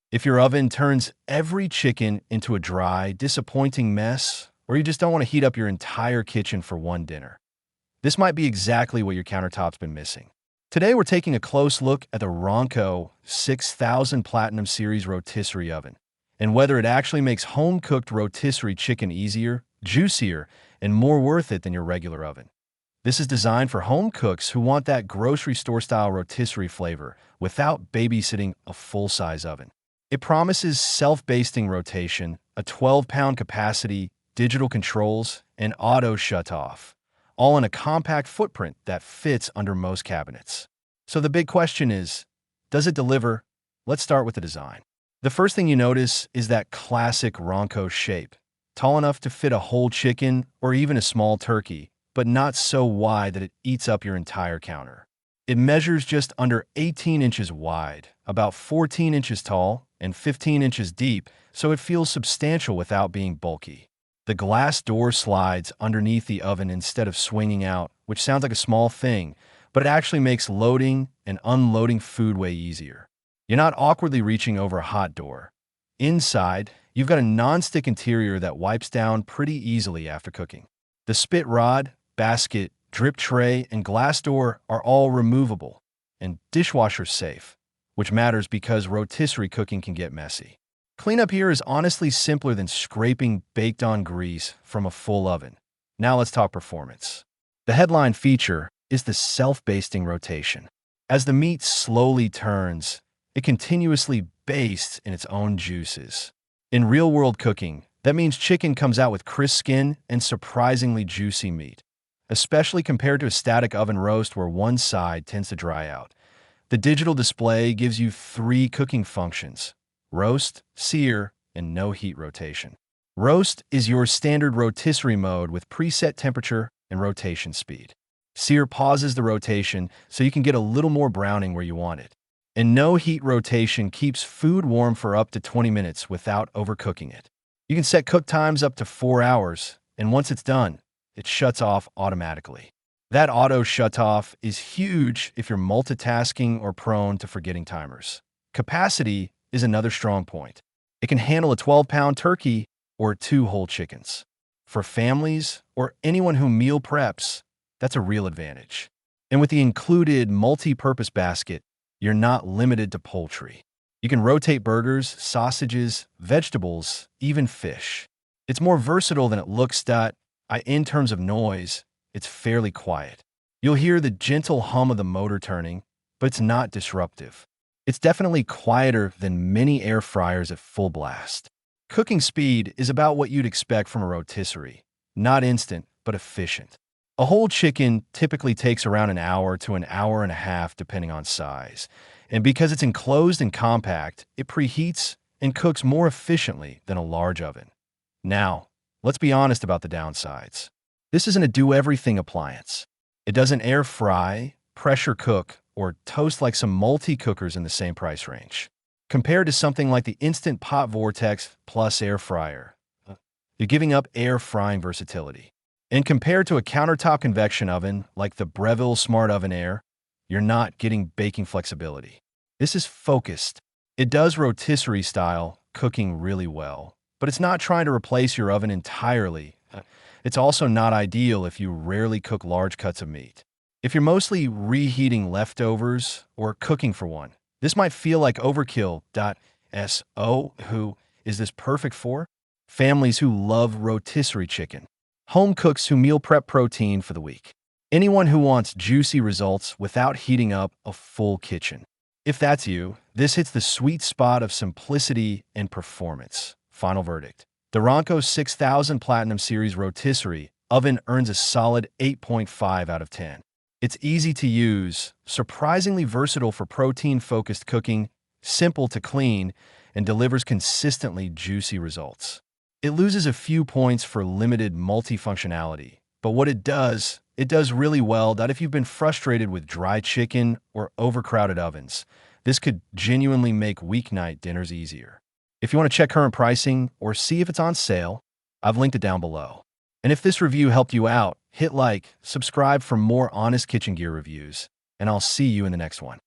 If your oven turns every chicken into a dry, disappointing mess, or you just don't want to heat up your entire kitchen for one dinner, this might be exactly what your countertop's been missing. Today, we're taking a close look at the Ronco 6000 Platinum Series Rotisserie Oven, and whether it actually makes home-cooked rotisserie chicken easier, juicier, and more worth it than your regular oven. This is designed for home cooks who want that grocery store-style rotisserie flavor without babysitting a full-size oven. It promises self-basting rotation, a 12-pound capacity, digital controls, and auto shutoff, all in a compact footprint that fits under most cabinets. So the big question is, does it deliver? Let's start with the design. The first thing you notice is that classic Ronco shape, tall enough to fit a whole chicken or even a small turkey, but not so wide that it eats up your entire counter. It measures just under 18 inches wide, about 14 inches tall, and 15 inches deep, so it feels substantial without being bulky. The glass door slides underneath the oven instead of swinging out, which sounds like a small thing, but it actually makes loading and unloading food way easier. You're not awkwardly reaching over a hot door. Inside, you've got a non-stick interior that wipes down pretty easily after cooking. The spit rod, basket, drip tray, and glass door are all removable and dishwasher safe, which matters because rotisserie cooking can get messy. Cleanup here is honestly simpler than scraping baked-on grease from a full oven. Now let's talk performance. The headline feature is the self-basting rotation. As the meat slowly turns, it continuously bastes in its own juices. In real-world cooking, that means chicken comes out with crisp skin and surprisingly juicy meat, especially compared to a static oven roast where one side tends to dry out. The digital display gives you 3 cooking functions: roast, sear, and no heat rotation. Roast is your standard rotisserie mode with preset temperature and rotation speed. Sear pauses the rotation so you can get a little more browning where you want it. And no heat rotation keeps food warm for up to 20 minutes without overcooking it. You can set cook times up to 4 hours, and once it's done, it shuts off automatically. That auto shutoff is huge if you're multitasking or prone to forgetting timers. Capacity is another strong point. It can handle a 12-pound turkey or 2 whole chickens. For families or anyone who meal preps, that's a real advantage. And with the included multi-purpose basket, you're not limited to poultry. You can rotate burgers, sausages, vegetables, even fish. It's more versatile than it looks. In terms of noise, it's fairly quiet. You'll hear the gentle hum of the motor turning, but it's not disruptive. It's definitely quieter than many air fryers at full blast. Cooking speed is about what you'd expect from a rotisserie. Not instant, but efficient. A whole chicken typically takes around an hour to an hour and a half depending on size. And because it's enclosed and compact, it preheats and cooks more efficiently than a large oven. Now, let's be honest about the downsides. This isn't a do-everything appliance. It doesn't air fry, pressure cook, or toast like some multi-cookers in the same price range. Compared to something like the Instant Pot Vortex Plus Air Fryer, you're giving up air frying versatility. And compared to a countertop convection oven like the Breville Smart Oven Air, you're not getting baking flexibility. This is focused. It does rotisserie-style cooking really well, but it's not trying to replace your oven entirely. It's also not ideal if you rarely cook large cuts of meat. If you're mostly reheating leftovers or cooking for one, this might feel like overkill. Who is this perfect for? Families who love rotisserie chicken. Home cooks who meal prep protein for the week. Anyone who wants juicy results without heating up a full kitchen. If that's you, this hits the sweet spot of simplicity and performance. Final verdict. The Ronco 6000 Platinum Series Rotisserie Oven earns a solid 8.5 out of 10. It's easy to use, surprisingly versatile for protein-focused cooking, simple to clean, and delivers consistently juicy results. It loses a few points for limited multifunctionality, but what it does really well. That if you've been frustrated with dry chicken or overcrowded ovens, this could genuinely make weeknight dinners easier. If you want to check current pricing or see if it's on sale, I've linked it down below. And if this review helped you out, hit like, subscribe for more honest kitchen gear reviews, and I'll see you in the next one.